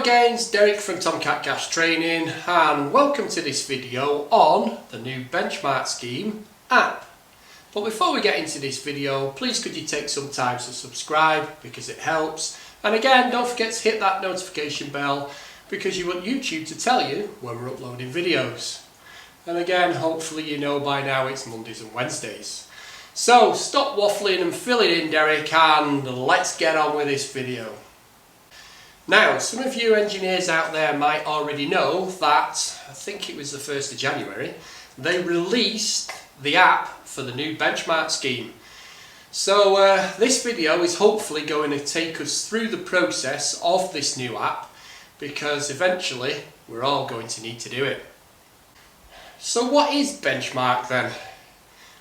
again, it's Derek from Tomcat Gas Training and welcome to this video on the new benchmark scheme app. But before we get into this video, please could you take some time to subscribe because it helps, and again don't forget to hit that notification bell because you want YouTube to tell you when we're uploading videos. And again, hopefully you know by now it's Mondays and Wednesdays. So stop waffling and fill it in, Derek, and let's get on with this video. Now, some of you engineers out there might already know that, I think it was the 1st of January, they released the app for the new benchmark scheme. So this video is hopefully going to take us through the process of this new app, because eventually we're all going to need to do it. So what is benchmark then?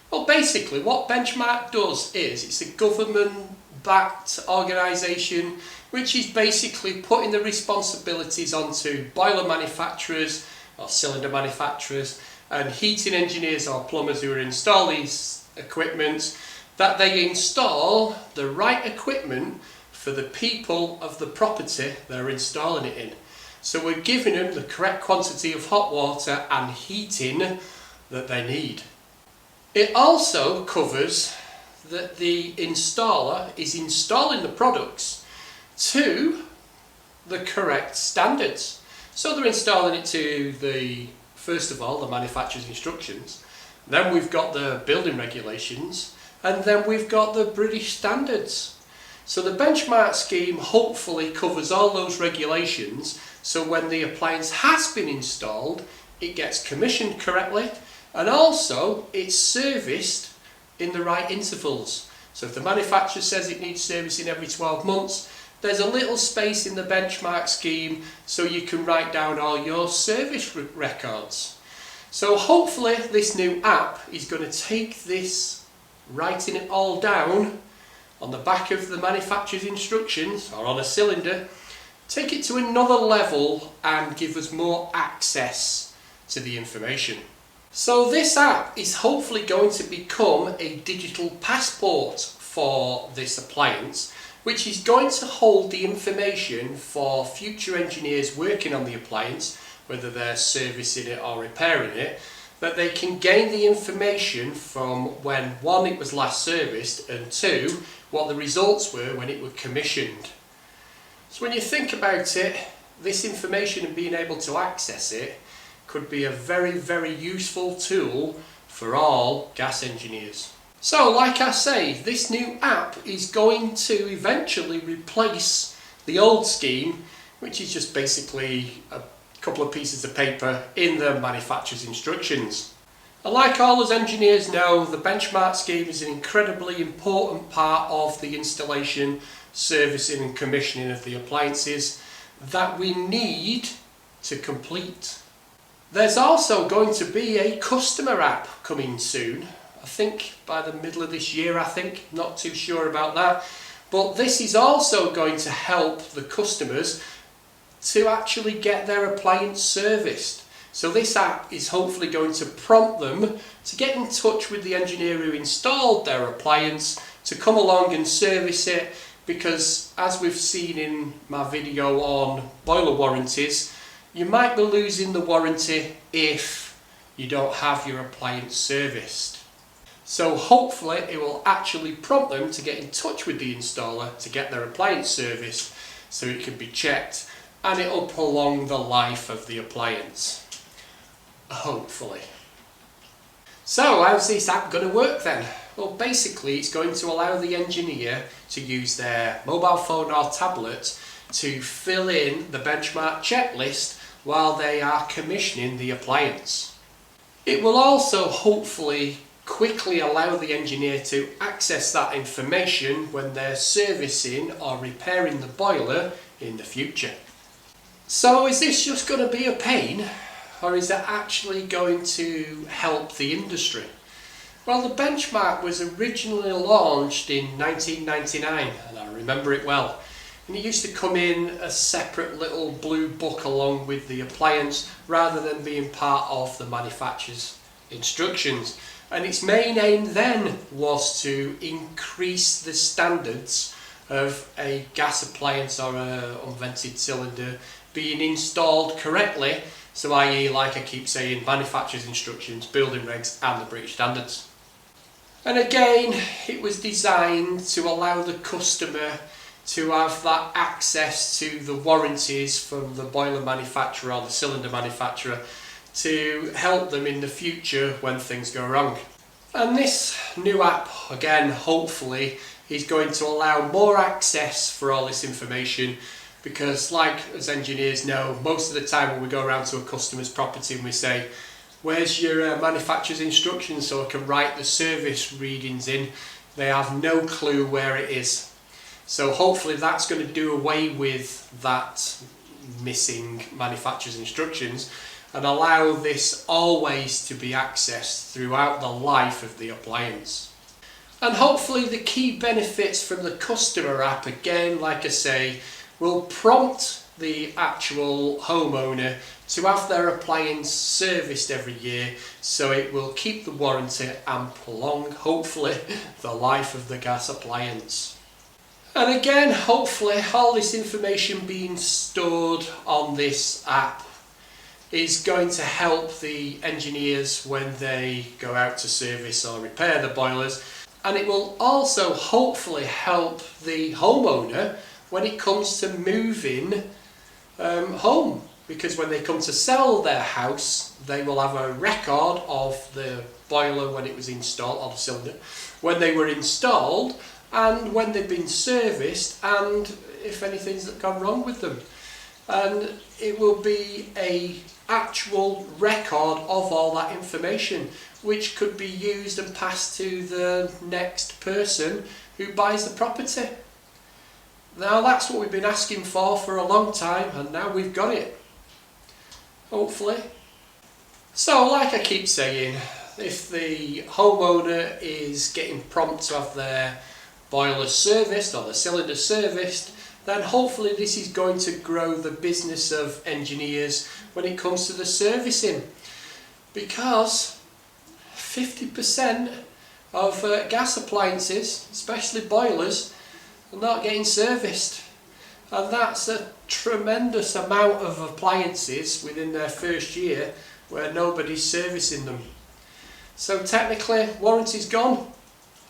Well, basically what benchmark does is it's a government-backed organisation which is basically putting the responsibilities onto boiler manufacturers or cylinder manufacturers and heating engineers or plumbers who are installing these equipment, that they install the right equipment for the people of the property they're installing it in. So we're giving them the correct quantity of hot water and heating that they need. It also covers that the installer is installing the products to the correct standards. So they're installing it to the, first of all, the manufacturer's instructions, then we've got the building regulations, and then we've got the British standards. So the benchmark scheme hopefully covers all those regulations, so when the appliance has been installed, it gets commissioned correctly, and also it's serviced in the right intervals. So if the manufacturer says it needs servicing every 12 months, there's a little space in the benchmark scheme so you can write down all your service records. So hopefully this new app is going to take this, writing it all down on the back of the manufacturer's instructions or on a cylinder, take it to another level and give us more access to the information. So this app is hopefully going to become a digital passport for this appliance, which is going to hold the information for future engineers working on the appliance, whether they're servicing it or repairing it, that they can gain the information from when, one, it was last serviced, and two, what the results were when it was commissioned. So when you think about it, this information and being able to access it could be a very, very useful tool for all gas engineers. So, like I say, this new app is going to eventually replace the old scheme, which is just basically a couple of pieces of paper in the manufacturer's instructions. And like all us engineers know, the benchmark scheme is an incredibly important part of the installation, servicing and commissioning of the appliances that we need to complete. There's also going to be a customer app coming soon. I think by the middle of this year, not too sure about that. But this is also going to help the customers to actually get their appliance serviced. So this app is hopefully going to prompt them to get in touch with the engineer who installed their appliance to come along and service it, because as we've seen in my video on boiler warranties, you might be losing the warranty if you don't have your appliance serviced. So hopefully it will actually prompt them to get in touch with the installer to get their appliance serviced so it can be checked, and it will prolong the life of the appliance. Hopefully. So how's this app going to work then? Well, basically it's going to allow the engineer to use their mobile phone or tablet to fill in the benchmark checklist while they are commissioning the appliance. It will also hopefully quickly allow the engineer to access that information when they're servicing or repairing the boiler in the future. So is this just going to be a pain, or is it actually going to help the industry? Well, the benchmark was originally launched in 1999 and I remember it well. And it used to come in a separate little blue book along with the appliance rather than being part of the manufacturer's instructions. And its main aim then was to increase the standards of a gas appliance or an unvented cylinder being installed correctly, so i.e. like I keep saying, manufacturer's instructions, building regs and the British standards. And again, it was designed to allow the customer to have that access to the warranties from the boiler manufacturer or the cylinder manufacturer to help them in the future when things go wrong. And this new app, again, hopefully, is going to allow more access for all this information, because like as engineers know, most of the time when we go around to a customer's property and we say, where's your manufacturer's instructions so I can write the service readings in, they have no clue where it is. So hopefully that's going to do away with that missing manufacturer's instructions and allow this always to be accessed throughout the life of the appliance. And hopefully the key benefits from the customer app, again, like I say, will prompt the actual homeowner to have their appliance serviced every year, so it will keep the warranty and prolong, hopefully, the life of the gas appliance. And again, hopefully all this information being stored on this app is going to help the engineers when they go out to service or repair the boilers, and it will also hopefully help the homeowner when it comes to moving home, because when they come to sell their house they will have a record of the boiler when it was installed, or the cylinder, when they were installed and when they've been serviced, and if anything's gone wrong with them. And it will be a actual record of all that information, which could be used and passed to the next person who buys the property. Now that's what we've been asking for a long time, and now we've got it, hopefully. So like I keep saying, if the homeowner is getting prompt to have their boiler serviced or the cylinder serviced, then hopefully this is going to grow the business of engineers when it comes to the servicing, because 50% of gas appliances, especially boilers, are not getting serviced, and that's a tremendous amount of appliances within their first year where nobody's servicing them. So technically warranty's gone,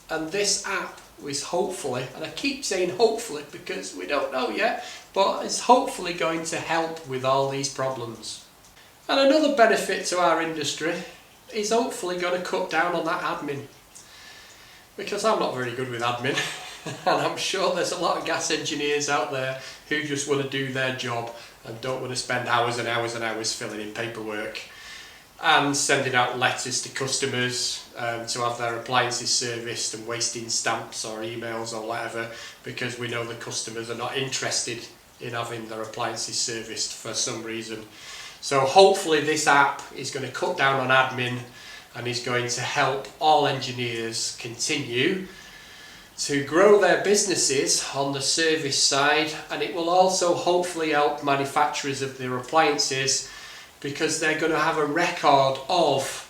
and this app is hopefully, and I keep saying hopefully because we don't know yet, but it's hopefully going to help with all these problems. And another benefit to our industry is hopefully going to cut down on that admin, because I'm not very good with admin and I'm sure there's a lot of gas engineers out there who just want to do their job and don't want to spend hours and hours and hours filling in paperwork and sending out letters to customers to have their appliances serviced, and wasting stamps or emails or whatever, because we know the customers are not interested in having their appliances serviced for some reason. So hopefully this app is going to cut down on admin and is going to help all engineers continue to grow their businesses on the service side, and it will also hopefully help manufacturers of their appliances, because they're going to have a record of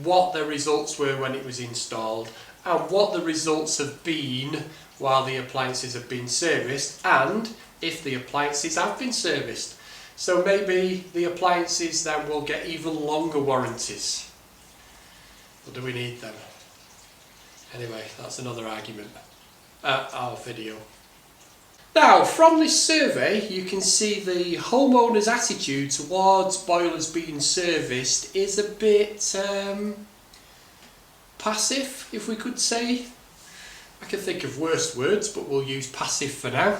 what the results were when it was installed and what the results have been while the appliances have been serviced, and if the appliances have been serviced. So maybe the appliances then will get even longer warranties. Or do we need them? Anyway, that's another argument. Our video. Now, from this survey, you can see the homeowner's attitude towards boilers being serviced is a bit passive, if we could say. I can think of worse words, but we'll use passive for now.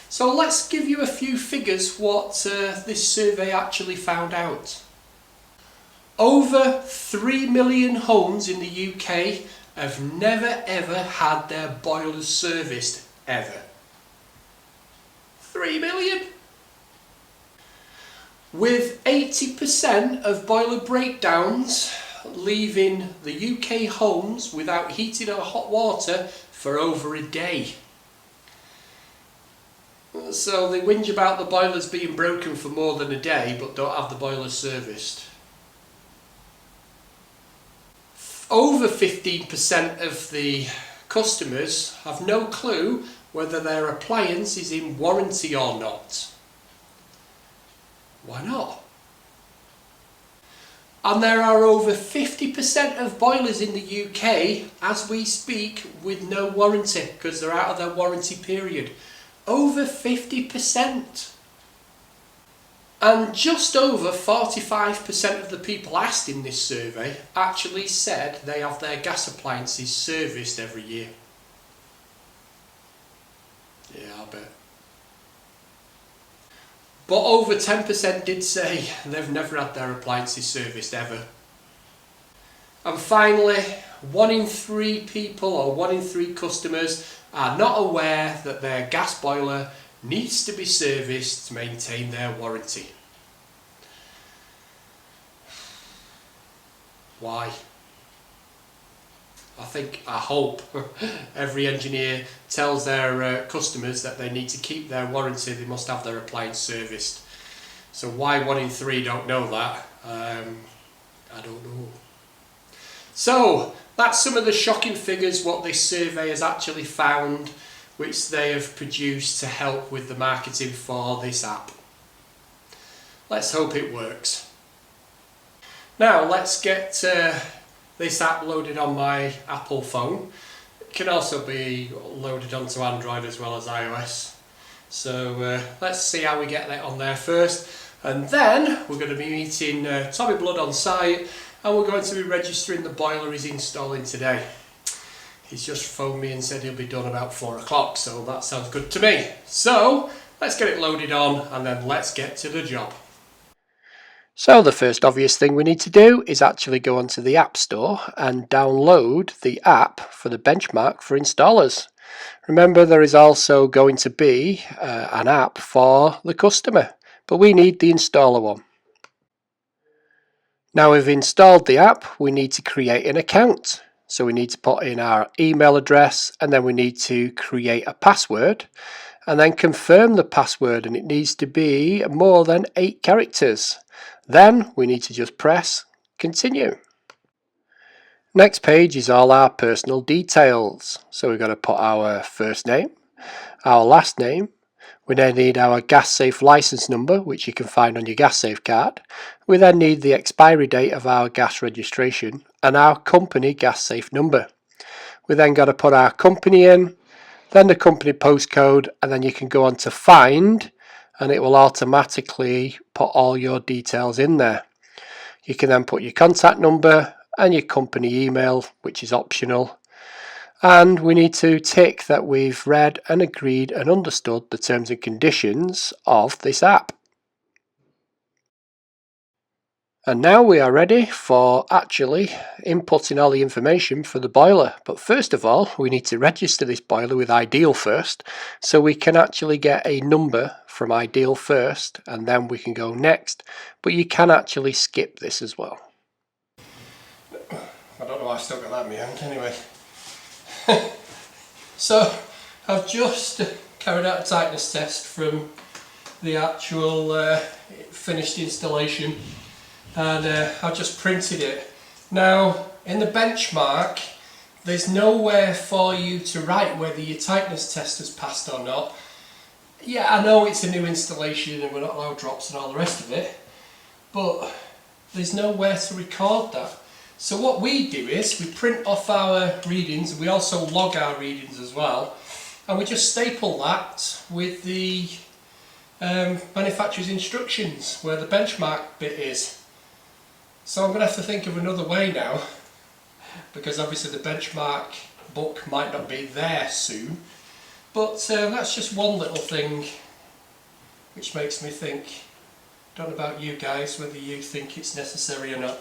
So let's give you a few figures what this survey actually found out. Over 3 million homes in the UK have never ever had their boilers serviced, ever. 3 million! With 80% of boiler breakdowns leaving the UK homes without heating or hot water for over a day. So they whinge about the boilers being broken for more than a day but don't have the boilers serviced. Over 15% of the customers have no clue whether their appliance is in warranty or not. Why not? And there are over 50% of boilers in the UK as we speak with no warranty because they're out of their warranty period. Over 50%. And just over 45% of the people asked in this survey actually said they have their gas appliances serviced every year. Yeah, I bet. But over 10% did say they've never had their appliances serviced ever. And finally, 1 in 3 people or 1 in 3 customers are not aware that their gas boiler needs to be serviced to maintain their warranty. Why? I hope every engineer tells their customers that they need to keep their warranty, they must have their appliance serviced. So why 1 in 3 don't know that? I don't know. So that's some of the shocking figures what this survey has actually found, which they have produced to help with the marketing for this app. Let's hope it works. Now let's get this app loaded on my Apple phone. It can also be loaded onto Android as well as iOS. So let's see how we get that on there first. And then we're going to be meeting Tommy Blood on site, and we're going to be registering the boiler he's installing today. He's just phoned me and said he'll be done about 4 o'clock, so that sounds good to me. So let's get it loaded on and then let's get to the job. So the first obvious thing we need to do is actually go onto the App Store and download the app for the Benchmark for installers. Remember, there is also going to be an app for the customer, but we need the installer one. Now we've installed the app, we need to create an account. So we need to put in our email address, and then we need to create a password and then confirm the password, and it needs to be more than 8 characters. Then we need to just press continue. Next page is all our personal details. So we've got to put our first name, our last name. We then need our gas safe license number, which you can find on your gas safe card. We then need the expiry date of our gas registration and our company gas safe number. We then got to put our company in, then the company postcode, and then you can go on to find, and it will automatically put all your details in there. You can then put your contact number and your company email, which is optional. And we need to tick that we've read and agreed and understood the terms and conditions of this app. And now we are ready for actually inputting all the information for the boiler. But first of all, we need to register this boiler with Ideal first, so we can actually get a number from Ideal first, and then we can go next. But you can actually skip this as well. I don't know why I still got that in my hand anyway. So I've just carried out a tightness test from the actual finished installation, and I've just printed it. Now in the Benchmark there's nowhere for you to write whether your tightness test has passed or not. Yeah, I know it's a new installation and we're not allowed drops and all the rest of it, but there's nowhere to record that. So what we do is we print off our readings, and we also log our readings as well, and we just staple that with the manufacturer's instructions where the Benchmark bit is. So I'm going to have to think of another way now, because obviously the Benchmark book might not be there soon, but that's just one little thing which makes me think. Don't know about you guys whether you think it's necessary or not,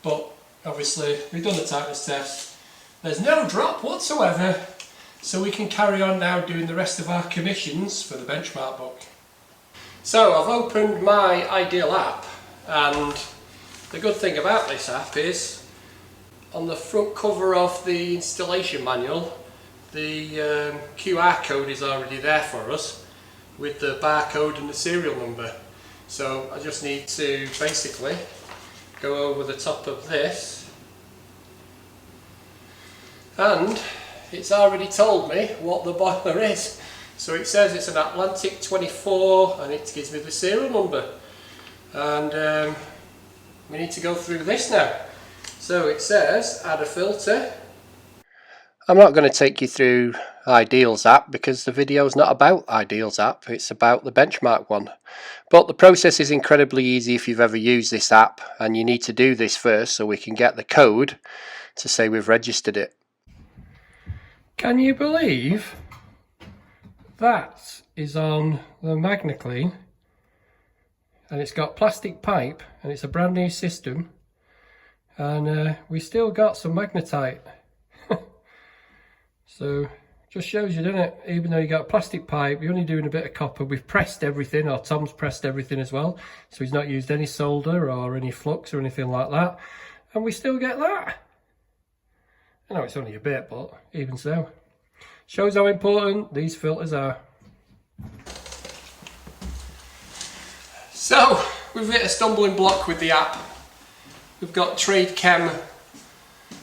but obviously we've done the tightness test, there's no drop whatsoever, so we can carry on now doing the rest of our commissions for the Benchmark book. So I've opened my Ideal app, and the good thing about this app is on the front cover of the installation manual the QR code is already there for us with the barcode and the serial number. So I just need to basically go over the top of this, and it's already told me what the boiler is. So it says it's an Atlantic 24 and it gives me the serial number. and we need to go through this now. So it says add a filter. I'm not going to take you through Ideals app because the video is not about Ideals app, it's about the benchmark one. But the process is incredibly easy if you've ever used this app, and you need to do this first so we can get the code to say we've registered it. Can you believe that is on the MagnaClean, and it's got plastic pipe and it's a brand new system, and we still got some magnetite. So just shows you, doesn't it? Even though you got plastic pipe, you're only doing a bit of copper. We've pressed everything, or Tom's pressed everything as well, so he's not used any solder or any flux or anything like that, and we still get that. I know it's only a bit, but even so, shows how important these filters are. So we've hit a stumbling block with the app. We've got Trade Chem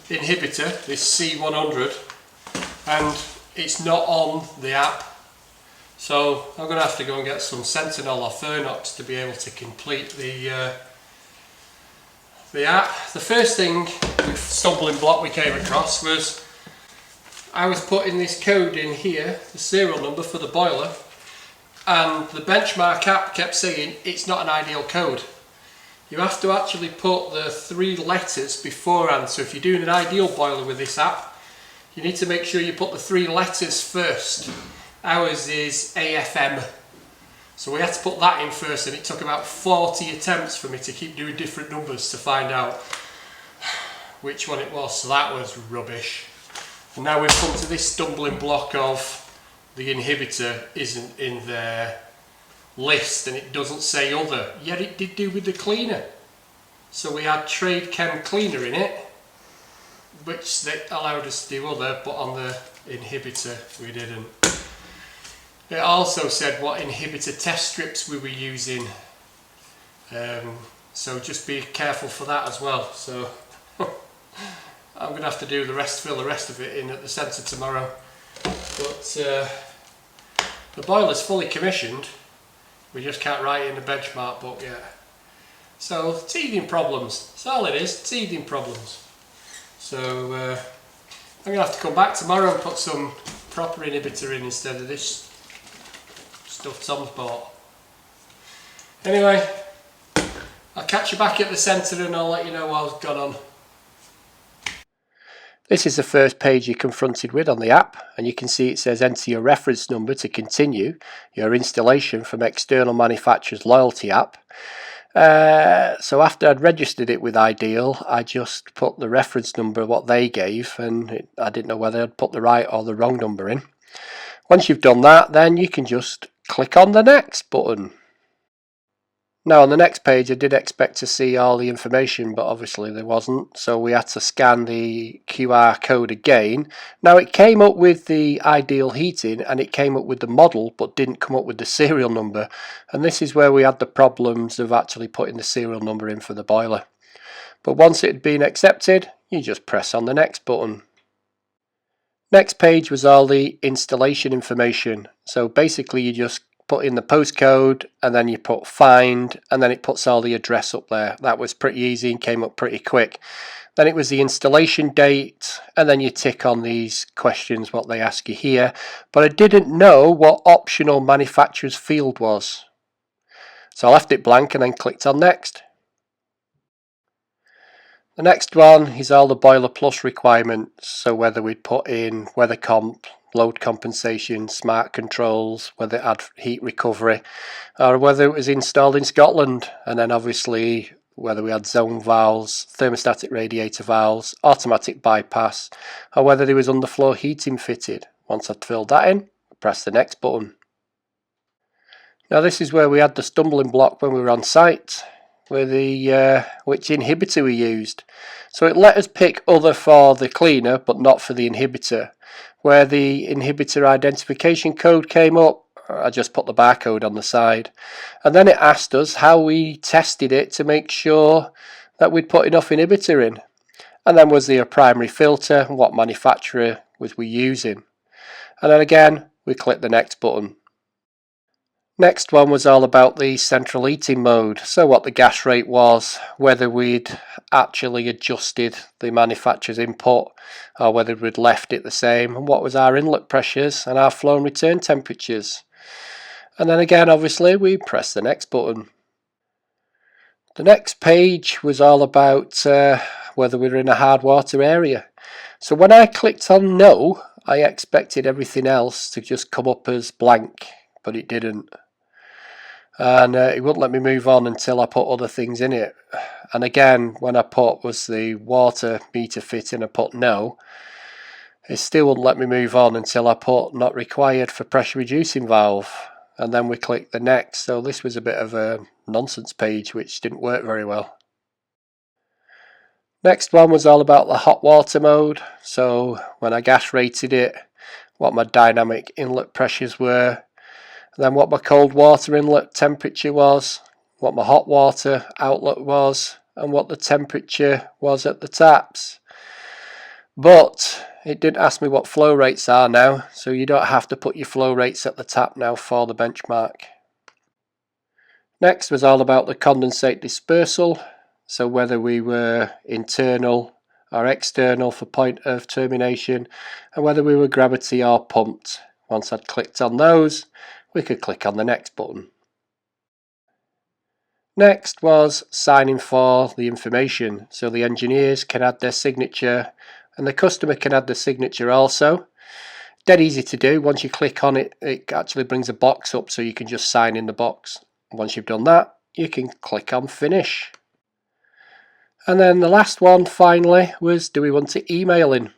inhibitor, this C100, and it's not on the app. So I'm going to have to go and get some Sentinel or Fernox to be able to complete the app. The first thing, stumbling block we came across was I was putting this code in here, the serial number for the boiler, and the benchmark app kept saying it's not an ideal code. You have to actually put the 3 letters beforehand. So if you're doing an ideal boiler with this app, you need to make sure you put the 3 letters first. Ours is AFM. So we had to put that in first, and it took about 40 attempts for me to keep doing different numbers to find out which one it was. So that was rubbish. And now we've come to this stumbling block of the inhibitor isn't in their list and it doesn't say other, yet it did do with the cleaner. So we had Trade Chem cleaner in it, which they allowed us to do other, but on the inhibitor we didn't. It also said what inhibitor test strips we were using, so just be careful for that as well. So I'm going to have to do fill the rest of it in at the centre tomorrow. But the boiler's fully commissioned, we just can't write it in the benchmark book yet. So teething problems, that's all it is, teething problems. So I'm going to have to come back tomorrow and put some proper inhibitor in instead of this stuff Tom's bought. Anyway, I'll catch you back at the centre and I'll let you know what's gone on. This is the first page you're confronted with on the app, and you can see it says enter your reference number to continue your installation from external manufacturer's loyalty app. So after I'd registered it with Ideal, I just put the reference number what they gave, and I didn't know whether I'd put the right or the wrong number in. Once you've done that, then you can just click on the next button. Now on the next page I did expect to see all the information, but obviously there wasn't, so we had to scan the QR code again. Now it came up with the Ideal heating and it came up with the model, but didn't come up with the serial number, and this is where we had the problems of actually putting the serial number in for the boiler. But once it had been accepted, you just press on the next button. Next page was all the installation information, so basically you just put in the postcode and then you put find, and then it puts all the address up there. That was pretty easy and came up pretty quick. Then it was the installation date, and then you tick on these questions what they ask you here, but I didn't know what optional manufacturer's field was, so I left it blank and then clicked on next. The next one is all the Boiler Plus requirements, so whether we'd put in weather comp, load compensation, smart controls, whether it had heat recovery, or whether it was installed in Scotland, and then obviously whether we had zone valves, thermostatic radiator valves, automatic bypass, or whether there was underfloor heating fitted. Once I'd filled that in, press the next button. Now this is where we had the stumbling block when we were on site, with the which inhibitor we used. So it let us pick other for the cleaner but not for the inhibitor. Where the inhibitor identification code came up, I just put the barcode on the side, and then it asked us how we tested it to make sure that we'd put enough inhibitor in, and then was there a primary filter, what manufacturer was we using, and then again we click the next button. Next one was all about the central heating mode, so what the gas rate was, whether we'd actually adjusted the manufacturer's input or whether we'd left it the same, and what was our inlet pressures and our flow and return temperatures. And then again, obviously, we press the next button. The next page was all about whether we were in a hard water area. So when I clicked on no, I expected everything else to just come up as blank, but it didn't. And it wouldn't let me move on until I put other things in it. And again, when I put was the water meter fit in, I put no, it still wouldn't let me move on until I put not required for pressure reducing valve, and then we click the next. So this was a bit of a nonsense page which didn't work very well. Next one was all about the hot water mode, so when I gas rated it, what my dynamic inlet pressures were, then what my cold water inlet temperature was, what my hot water outlet was, and what the temperature was at the taps. But it didn't ask me what flow rates are now, so you don't have to put your flow rates at the tap now for the benchmark. Next was all about the condensate dispersal, so whether we were internal or external for point of termination, and whether we were gravity or pumped. Once I'd clicked on those, we could click on the next button. Next was signing for the information, so the engineers can add their signature and the customer can add the signature also. Dead easy to do. Once you click on it, it actually brings a box up so you can just sign in the box. Once you've done that, you can click on finish. And then the last one finally was, do we want to email in?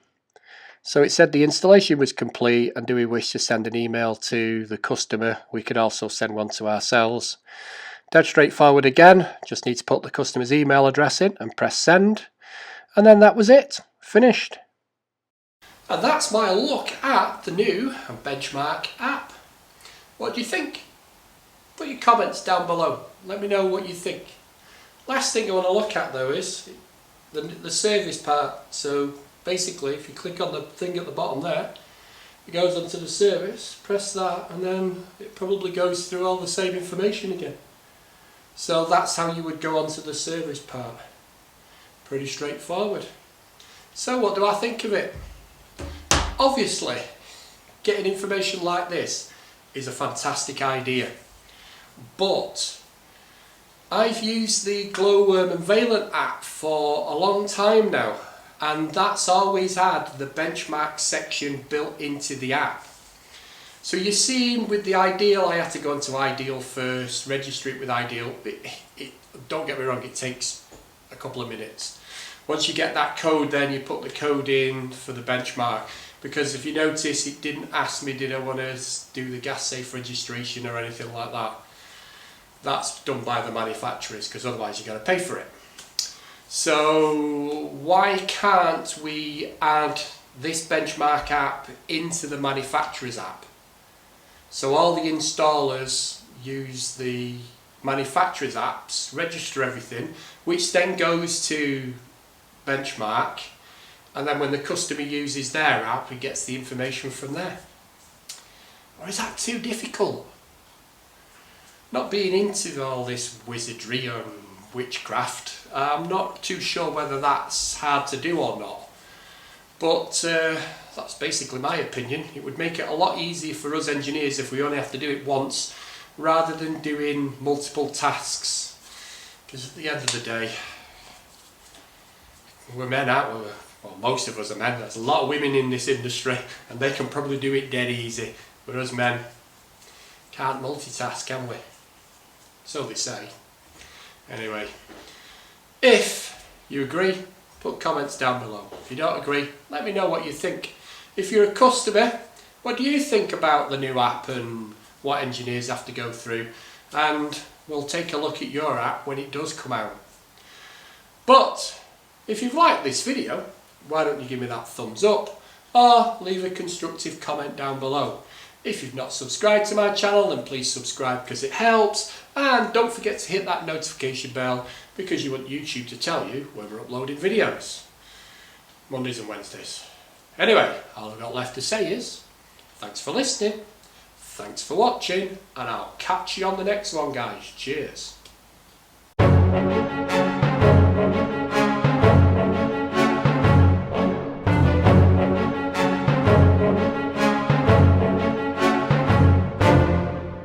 So it said the installation was complete, and do we wish to send an email to the customer? We could also send one to ourselves. Dead straightforward again, just need to put the customer's email address in and press send, and then that was it, finished. And that's my look at the new Benchmark app. What do you think? Put your comments down below, let me know what you think. Last thing I want to look at though is the service part. So basically if you click on the thing at the bottom there, it goes onto the service, press that, and then it probably goes through all the same information again. So that's how you would go onto the service part. Pretty straightforward. So what do I think of it? Obviously, getting information like this is a fantastic idea. But I've used the Glowworm and Valent app for a long time now, and that's always had the benchmark section built into the app. So you're seeing with the Ideal, I had to go into Ideal first, register it with Ideal. Don't get me wrong, it takes a couple of minutes. Once you get that code, then you put the code in for the benchmark. Because if you notice, it didn't ask me did I want to do the gas safe registration or anything like that. That's done by the manufacturers, because otherwise you've got to pay for it. So why can't we add this benchmark app into the manufacturer's app? So all the installers use the manufacturer's apps, register everything, which then goes to Benchmark, and then when the customer uses their app, he gets the information from there. Or is that too difficult? Not being into all this wizardry or witchcraft, I'm not too sure whether that's hard to do or not. But that's basically my opinion. It would make it a lot easier for us engineers if we only have to do it once, rather than doing multiple tasks. Because at the end of the day, we're men, aren't we? Well, most of us are men. There's a lot of women in this industry, and they can probably do it dead easy. But us men can't multitask, can we? So they say. Anyway, if you agree, put comments down below. If you don't agree, let me know what you think. If you're a customer, what do you think about the new app and what engineers have to go through? And we'll take a look at your app when it does come out. But if you've liked this video, why don't you give me that thumbs up or leave a constructive comment down below. If you've not subscribed to my channel, then please subscribe because it helps, and don't forget to hit that notification bell because you want YouTube to tell you when we're uploading videos. Mondays and Wednesdays. Anyway, all I've got left to say is thanks for listening. Thanks for watching, and I'll catch you on the next one, guys. Cheers.